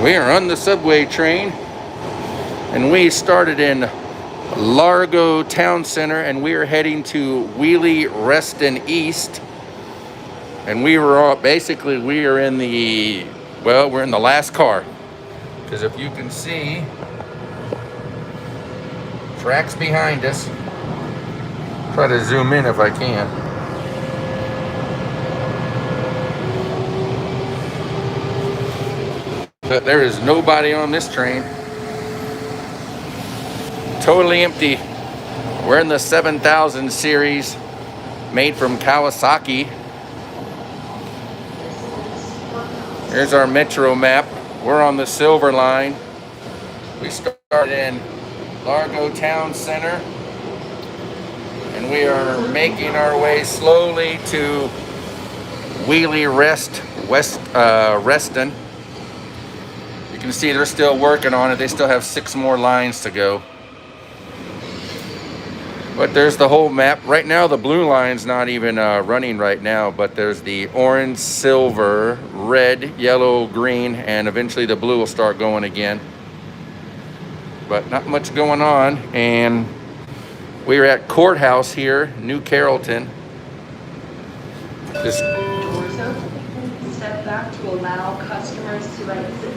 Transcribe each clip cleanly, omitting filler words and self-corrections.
We are on the subway train, and we started in Largo Town Center, and we are heading to Wheelie Reston East. And we are in the, well, we're in the last car. Because if you can see, tracks behind us. Try to zoom in if I can. But there is nobody on this train. Totally empty. We're in the 7000 series, made from Kawasaki. Here's our metro map. We're on the Silver Line. We started in Largo Town Center, and we are making our way slowly to Wheelie Reston. You can see they're still working on it. They still have 6 more lines to go. But there's the whole map. Right now, the blue line's not even running right now, but there's the orange, silver, red, yellow, green, and eventually the blue will start going again. But not much going on. And we're at Courthouse here, New Carrollton. This Doors open. Step back to allow customers to exit.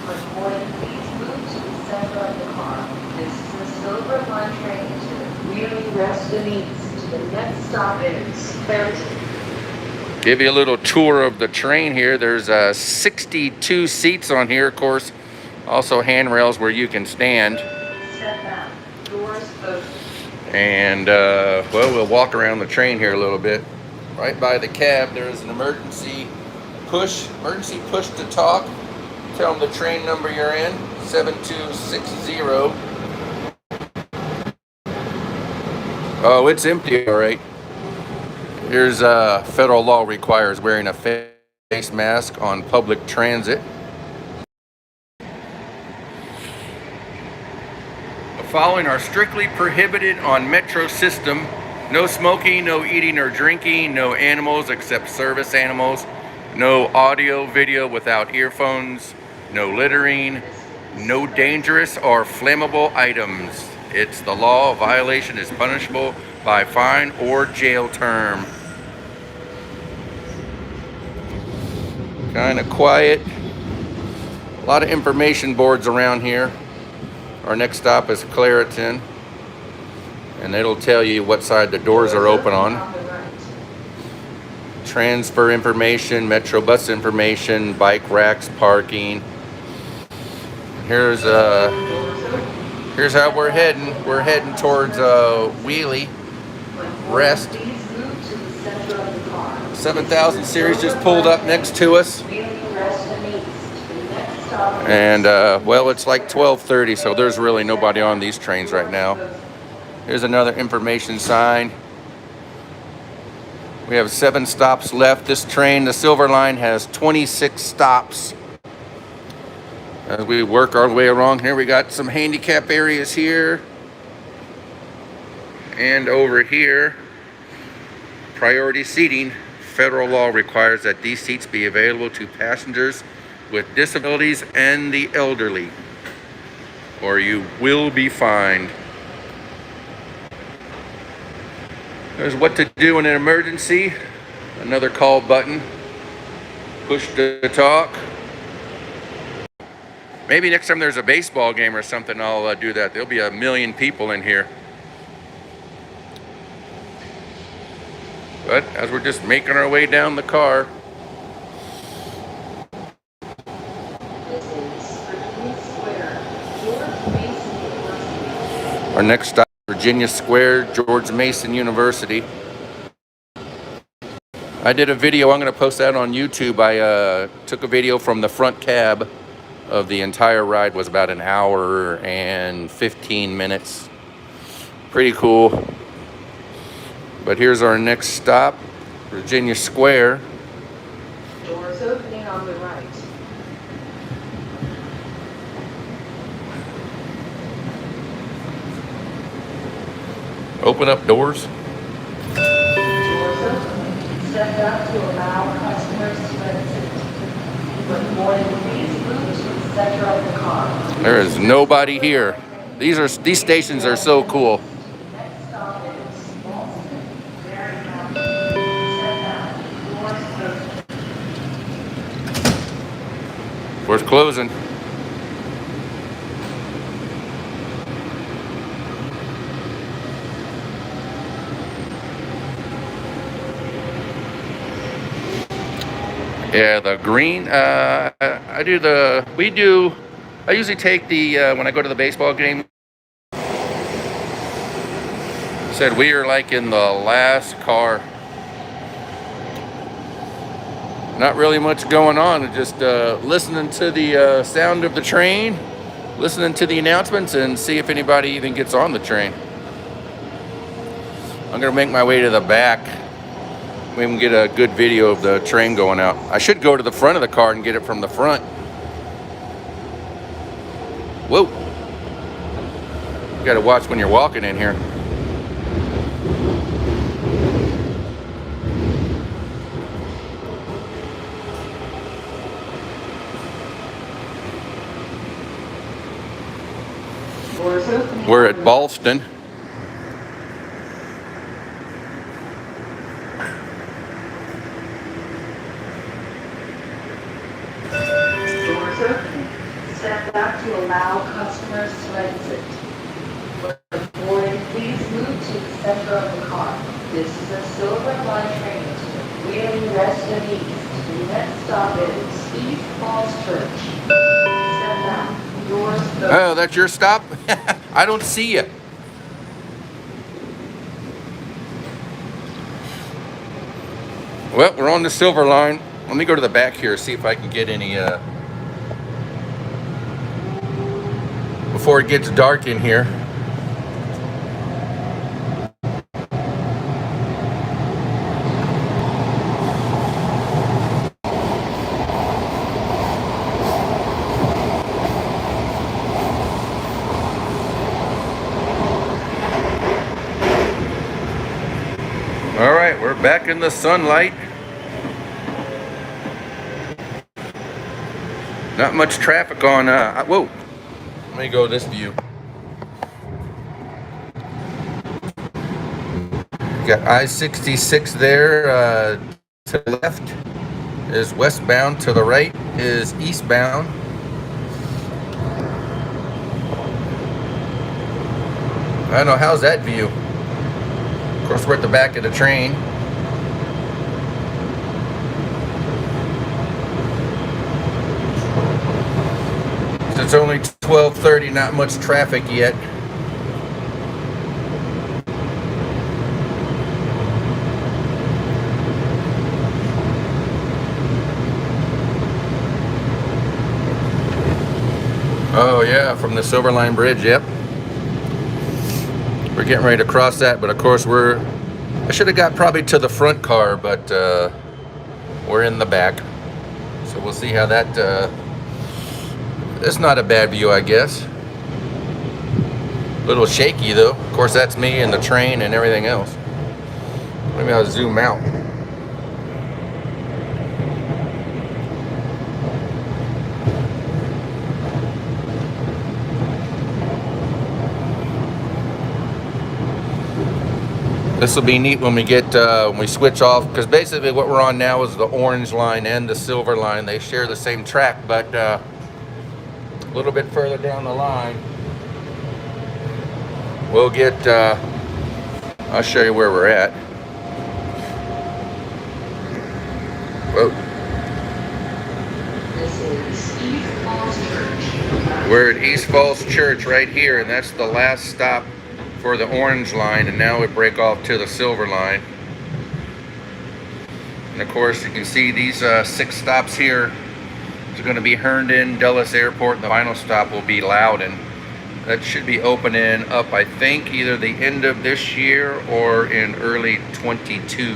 Recording, please move to the center of the car. This is the Suburban train to Wheelie Reston East. The next stop is Fairton. give you a little tour of the train here. There's 62 seats on here, of course. Also handrails where you can stand. Step back. Doors open. And well, we'll walk around the train here a little bit. Right by the cab, there is an emergency push to talk. Tell them the train number you're in, 7260. Oh, it's empty, all right. Here's federal law requires wearing a face mask on public transit. The following are strictly prohibited on Metro system. No smoking, no eating or drinking, no animals except service animals, no audio, video without earphones, no littering, no dangerous or flammable items. It's the law. A violation is punishable by fine or jail term. Kind of quiet. A lot of information boards around here. Our next stop is Clariton, and it'll tell you what side the doors are open on. Transfer information, Metro bus information, bike racks, parking. Here's how we're heading. We're heading towards Wheelie Rest. 7000 series just pulled up next to us. And well, it's like 12:30, so there's really nobody on these trains right now. Here's another information sign. We have 7 stops left. This train, the Silver Line, has 26 stops. As we work our way along here, we got some handicap areas here. And over here, priority seating. Federal law requires that these seats be available to passengers with disabilities and the elderly, or you will be fined. There's what to do in an emergency. Another call button. Push to talk. Maybe next time there's a baseball game or something, I'll do that. There'll be 1 million people in here. But as we're just making our way down the car. Our next stop, Virginia Square, George Mason University. I did a video, I'm going to post that on YouTube. I took a video from the front cab of the entire ride. Was about 1 hour and 15 minutes. Pretty cool. But here's our next stop, Virginia Square. Doors opening on the right. Open up doors. Doors open. Step back to allow customers to exit. When boarding, please move to center of the car. There is nobody here. These stations are so cool. Next stop is Boston. Very happy. Step back. Doors open. Doors closing. Yeah, the green. I usually take the when I go to the baseball game. Said we are like in the last car. Not really much going on. Just listening to the sound of the train, listening to the announcements, and see if anybody even gets on the train. I'm gonna make my way to the back. We can get a good video of the train going out. I should go to the front of the car and get it from the front. Whoa. You gotta watch when you're walking in here. Doors open. We're at Boston. Doors open. Step back to allow customers to exit. When boarding, please move to the center of the car. This is a Suburban line train to Wheeling West and East. The next stop is East Falls Church. Step back. Doors open. Oh, that's your stop? I don't see you. Well, we're on the Silver Line. Let me go to the back here, see if I can get any, before it gets dark in here. All right, we're back in the sunlight. Not much traffic on, whoa. Let me go this view. Got I-66 there, to the left is westbound, to the right is eastbound. I don't know, how's that view? Of course, we're at the back of the train. It's only 12:30, not much traffic yet. Oh yeah, from the Silver Line Bridge, yep. We're getting ready to cross that, but of course I should have got probably to the front car, but we're in the back. So we'll see how that, it's not a bad view, I guess. A little shaky though. Of course, that's me and the train and everything else. Maybe I'll zoom out. This will be neat when we get when we switch off, because basically what we're on now is the orange line and the silver line. They share the same track, but a little bit further down the line, we'll get, I'll show you where we're at. Whoa. This is East Falls Church. We're at East Falls Church right here, and that's the last stop for the orange line, and now we break off to the silver line. And of course, you can see these 6 stops here. It's going to be Herndon, Dulles Airport, and the final stop will be Loudon. That should be opening up, I think, either the end of this year or in early 22.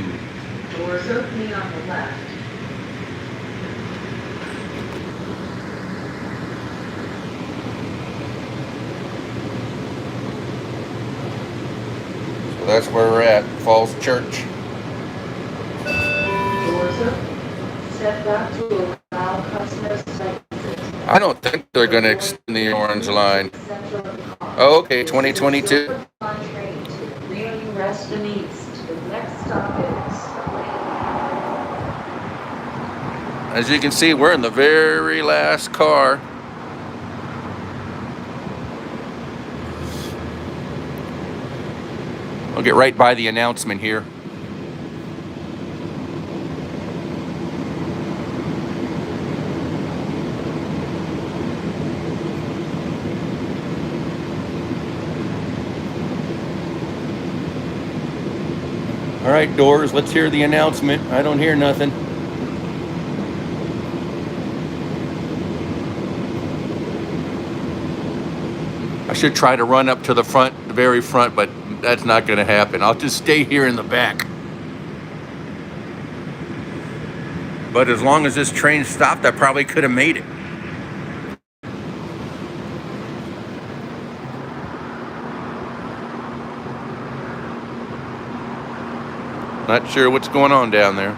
Doors opening on the left. So that's where we're at, Falls Church. Doors open. Step back to allow customers to exit. I don't think they're going to extend the orange line. Oh, okay, 2022. Really rest and east. The next stop is. As you can see, we're in the very last car. We'll get right by the announcement here. All right, doors, let's hear the announcement. I don't hear nothing. I should try to run up to the front, the very front, but that's not going to happen. I'll just stay here in the back. But as long as this train stopped, I probably could have made it. Not sure what's going on down there.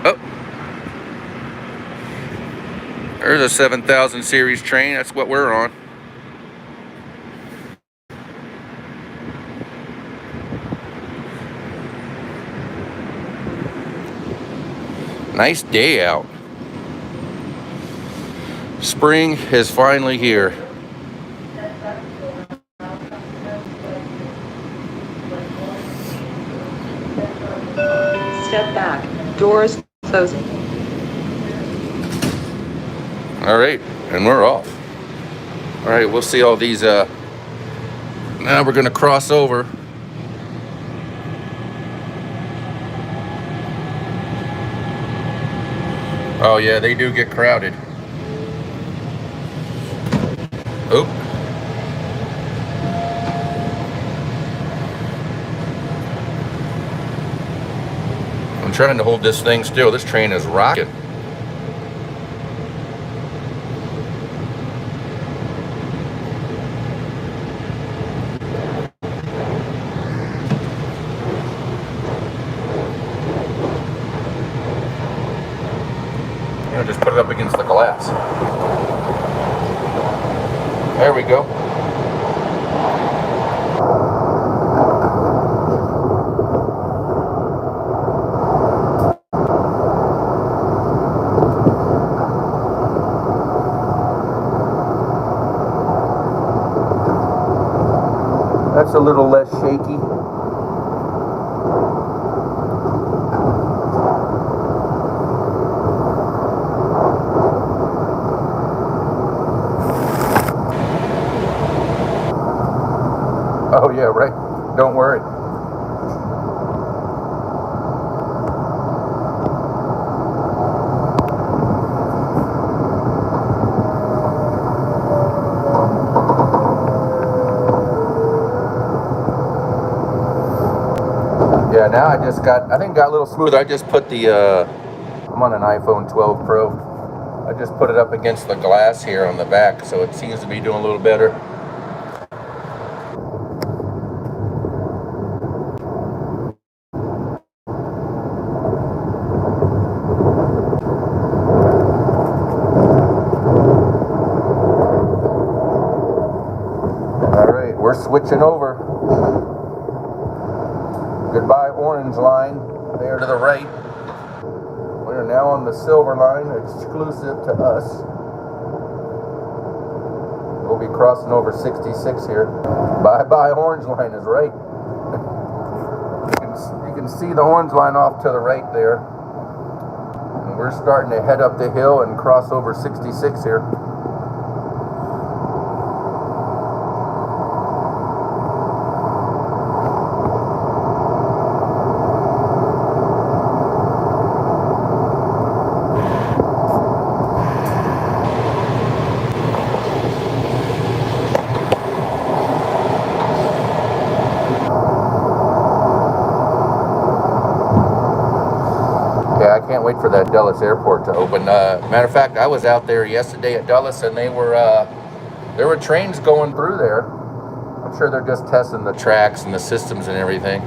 Oh, there's a 7000 series train. That's what we're on. Nice day out. Spring is finally here. Step back. Doors closing. All right, and we're off. All right, we'll see all these. Now we're gonna cross over. Oh yeah, they do get crowded. Oh. I'm trying to hold this thing still. This train is rocking. Just put it up against the glass. There we go. That's a little less shaky. Oh yeah, right. Don't worry. Yeah, now I think it got a little smoother. I just put the, I'm on an iPhone 12 Pro. I just put it up against the glass here on the back, so it seems to be doing a little better. We're switching over. Goodbye, orange line, there to the right. We are now on the silver line, exclusive to us. We'll be crossing over 66 here. Bye-bye, orange line is right. You can see the orange line off to the right there. And we're starting to head up the hill and cross over 66 here. I can't wait for that Dulles Airport to open. Matter of fact, I was out there yesterday at Dulles, and there were trains going through there. I'm sure they're just testing the tracks and the systems and everything.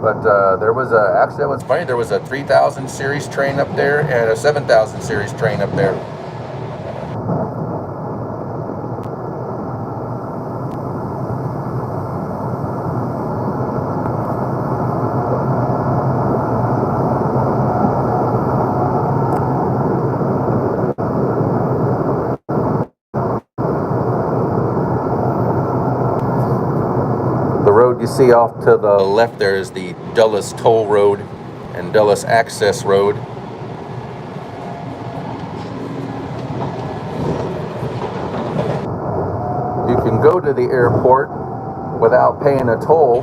But there was actually, that was funny, there was a 3000 series train up there and a 7000 series train up there. The road you see off to the left there is the Dulles Toll Road and Dulles Access Road. You can go to the airport without paying a toll,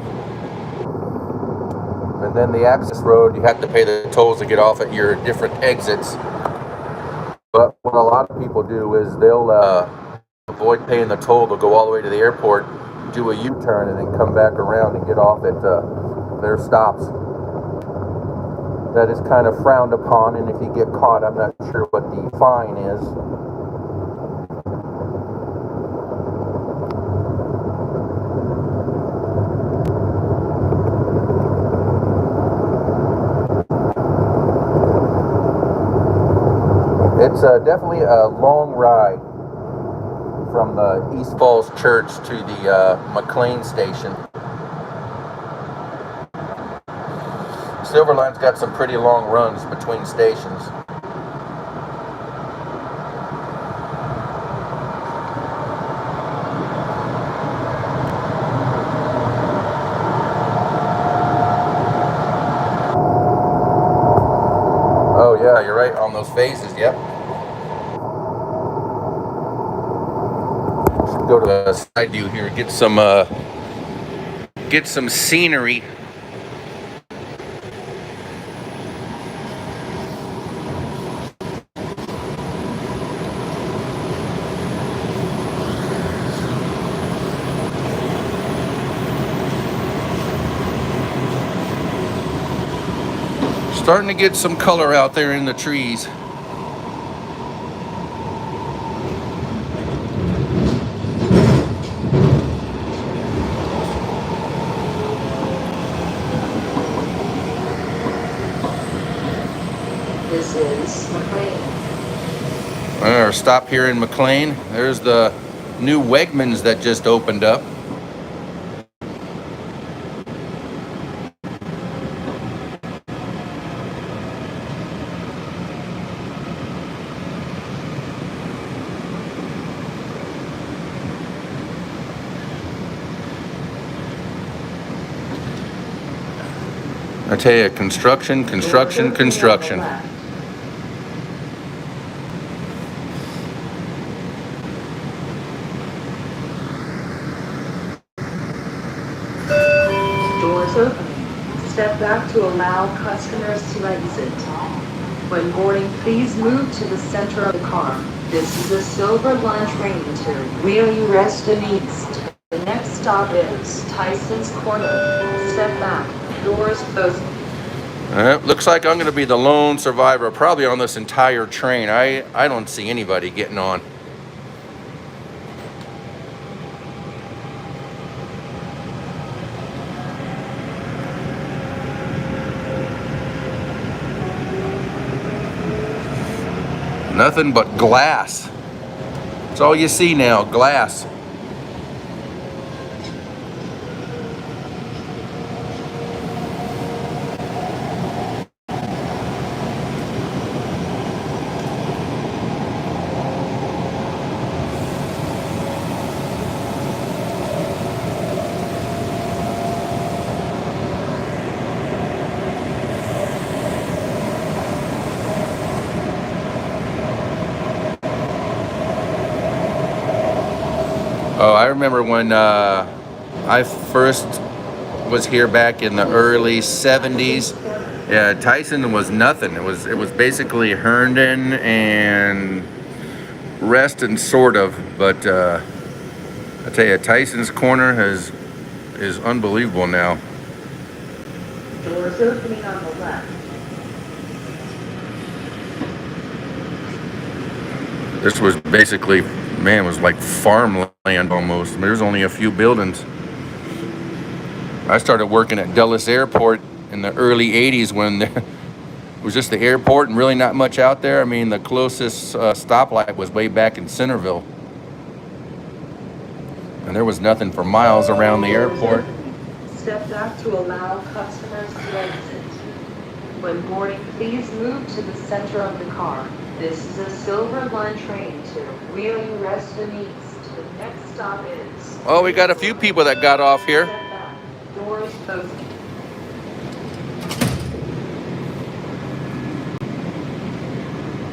and then the access road, you have to pay the tolls to get off at your different exits. But what a lot of people do is they'll avoid paying the toll. They'll go all the way to the airport, do a U-turn, and then come back around and get off at their stops. That is kind of frowned upon, and if you get caught, I'm not sure what the fine is. It's definitely a long ride from the East Falls Church to the McLean station. Silver Line's got some pretty long runs between stations. Oh yeah, you're right, on those phases, yep. Should go to the side view here, get some scenery. Starting to get some color out there in the trees. This is McLean. Our stop here in McLean. There's the new Wegmans that just opened up. I tell you, construction. Doors opening. Step back to allow customers to exit. When boarding, please move to the center of the car. This is a Silver Line train to Wheeling West and East. The next stop is Tysons Corner. Step back. Doors closed. Looks like I'm going to be the lone survivor probably on this entire train. I don't see anybody getting on. Nothing but glass. That's all you see now, glass. Oh, I remember when I first was here back in the early 70s. Yeah, Tyson was nothing. It was basically Herndon and Reston, sort of. But I tell you, Tysons Corner is unbelievable now. Doors opening on the left. This was basically Man, it was like farmland almost. There's only a few buildings. I started working at Dulles Airport in the early 80s when it was just the airport and really not much out there. I mean, the closest stoplight was way back in Centerville. And there was nothing for miles around the airport. Step back to allow customers to exit. When boarding, please move to the center of the car. This is a Silver Line train to Wheeling, Reston East. The next stop is... Oh, we got a few people that got off here. Step back. Doors open.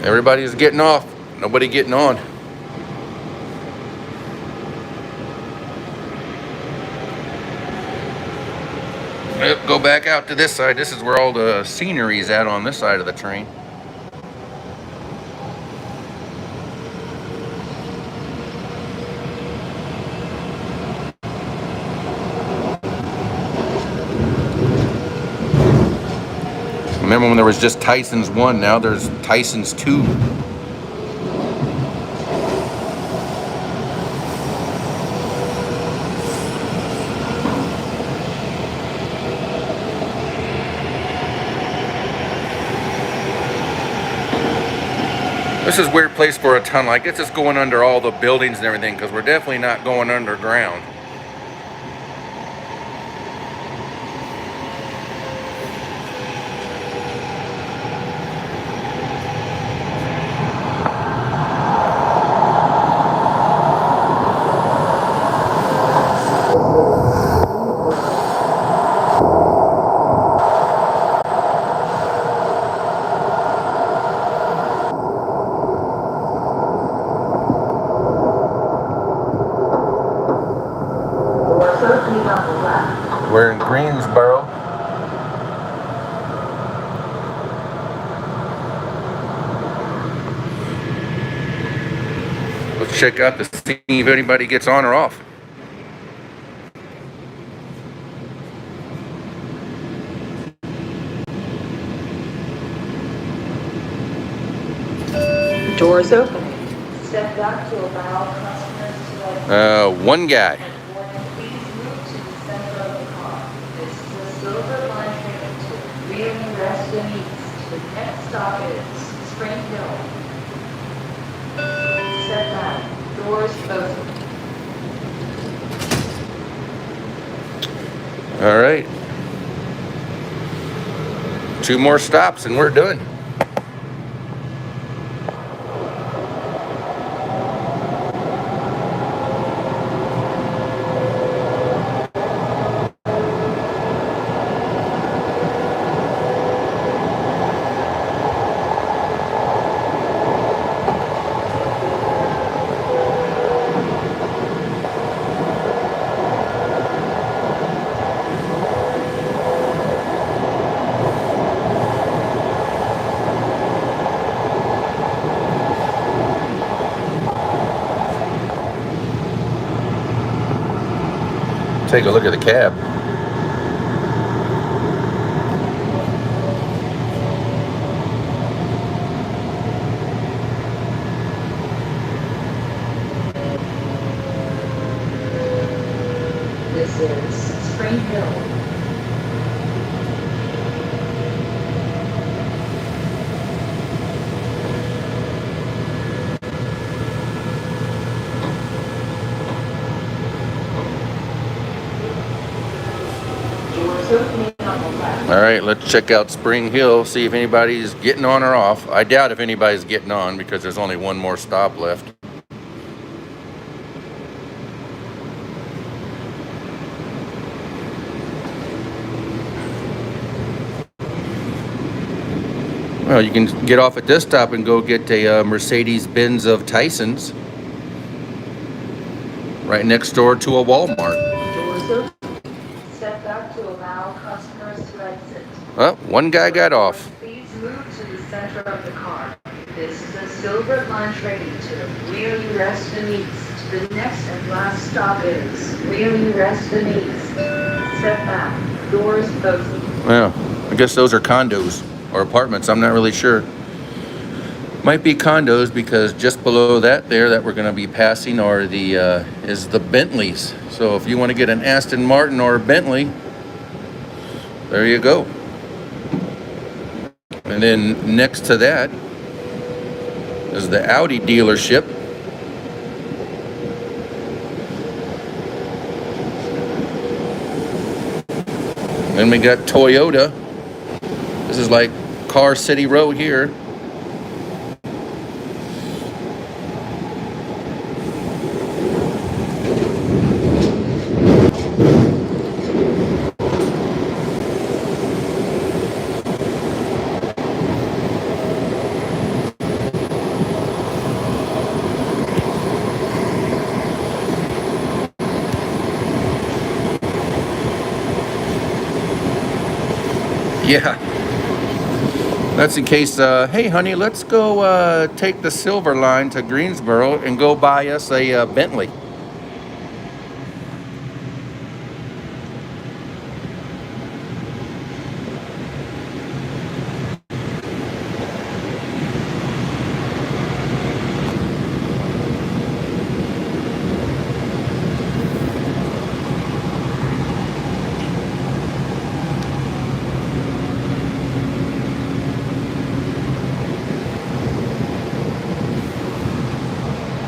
Everybody's getting off. Nobody getting on. Yep, go back out to this side. This is where all the scenery's at on this side of the train. Remember when there was just Tysons 1, now there's Tysons 2. This is a weird place for a tunnel. I guess it's going under all the buildings and everything because we're definitely not going underground. We're in Greensboro. Let's check out to see if anybody gets on or off. Doors open. Step back to allow customers to exit. One guy. Please move to the center of the car. This is a Silver Line train to Wheeling, Reston East. The next stop is Spring Hill. Step back. Doors open. All right. 2 more stops and we're done. Take a look at the cab. This is Spring Hill. All right, let's check out Spring Hill, see if anybody's getting on or off. I doubt if anybody's getting on because there's only 1 more stop left. Well, you can get off at this stop and go get a Mercedes-Benz of Tysons. Right next door to a Walmart. Step back to allow customers to exit. Oh, 1 guy got off. Please move to the center of the car. This is a Silver Line train to Wheeling, Reston East. The next and last stop is Wheeling, Reston East. Step back. Doors open. Well, I guess those are condos or apartments. I'm not really sure. Might be condos, because just below that there that we're going to be passing are the is the Bentleys. So if you want to get an Aston Martin or a Bentley, there you go. And then next to that is the Audi dealership. Then we got Toyota. This is like Car City Road here. Yeah, that's in case, hey honey, let's go take the Silver Line to Greensboro and go buy us a Bentley.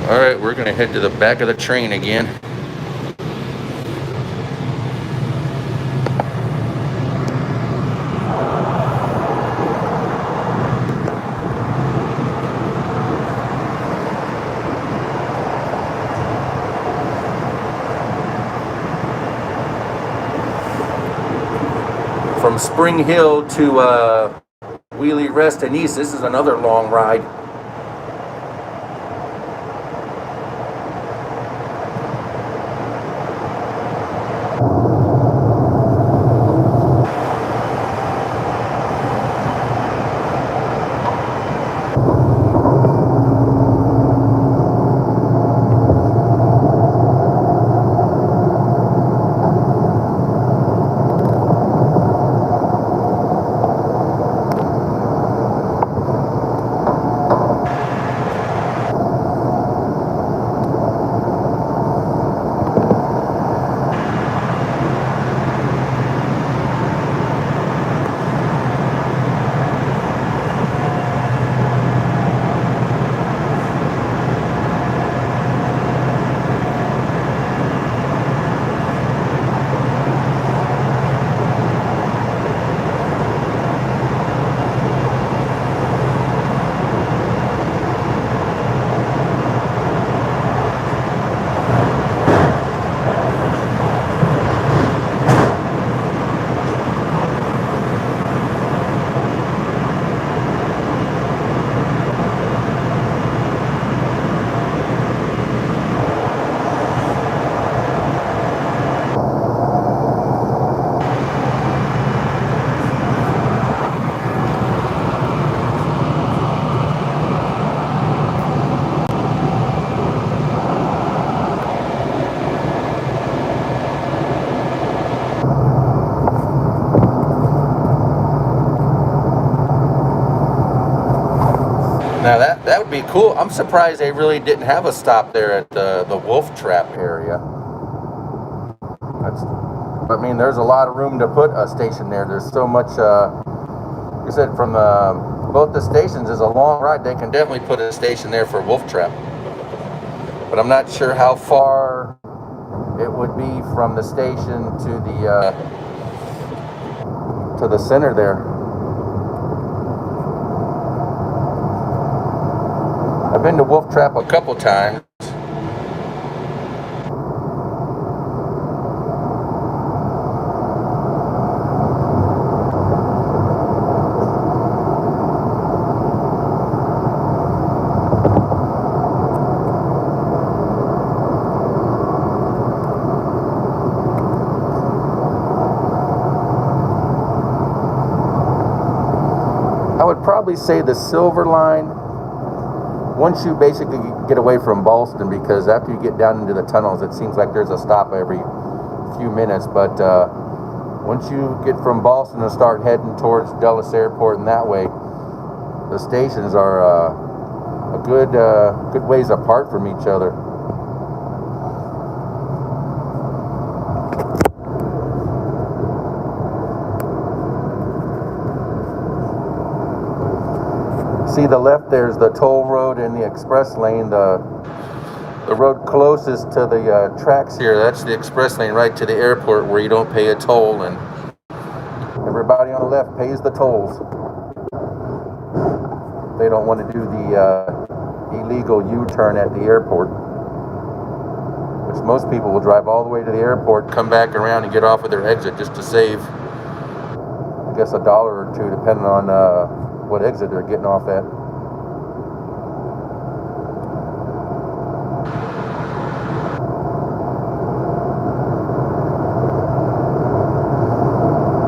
All right, we're gonna head to the back of the train again. From Spring Hill to Wheelie Rest and East, this is another long ride. Now that would be cool. I'm surprised they really didn't have a stop there at the Wolf Trap area. I mean, there's a lot of room to put a station there. There's so much. You said from both the stations is a long ride. They can definitely put a station there for Wolf Trap. But I'm not sure how far it would be from the station to the center there. I've been to Wolf Trap a couple times. I would probably say the Silver Line, once you basically get away from Ballston, because after you get down into the tunnels, it seems like there's a stop every few minutes. But once you get from Ballston and start heading towards Dulles Airport and that way, the stations are a good ways apart from each other. See the left, there's the toll road and the express lane. The road closest to the tracks here, that's the express lane right to the airport where you don't pay a toll, and everybody on the left pays the tolls. They don't want to do the illegal U-turn at the airport, which most people will drive all the way to the airport, come back around and get off of their exit just to save, I guess, $1 or $2 depending on what exit they're getting off at.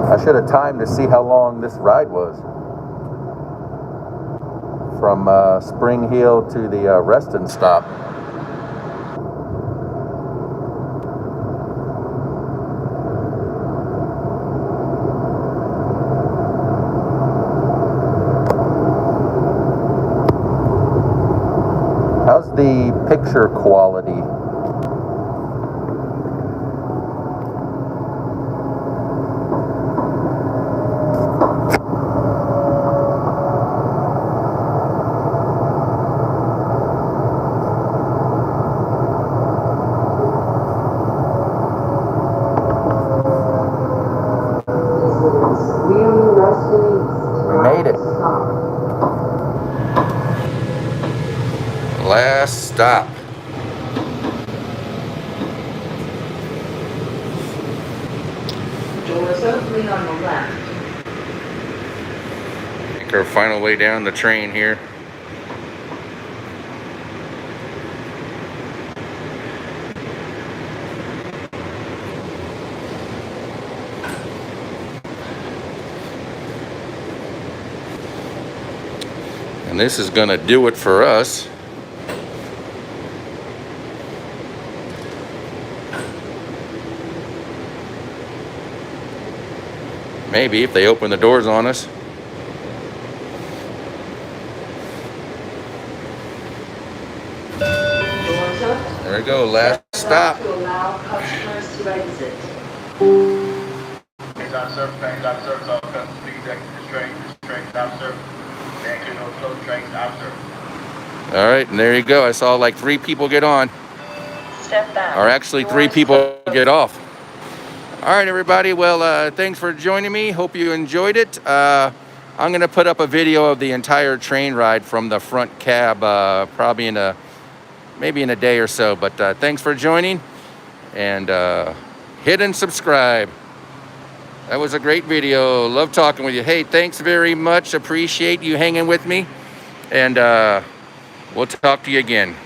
I should have timed to see how long this ride was. From Spring Hill to the Reston stop. How's the picture quality? Last stop. Doors opening on the left. Make our final way down the train here. And this is gonna do it for us. Maybe if they open the doors on us. Doors up. There we go, last stop. To allow customers to exit. Trains out service, trains out service, all customers please exit this train is out service. Thank you, no slow trains out service. All right, and there you go. I saw like 3 people get on, Step back. or actually 3 people get off. All right, everybody. Well, thanks for joining me. Hope you enjoyed it. I'm going to put up a video of the entire train ride from the front cab, probably maybe in a day or so. But thanks for joining, and hit and subscribe. That was a great video. Love talking with you. Hey, thanks very much. Appreciate you hanging with me, and we'll talk to you again.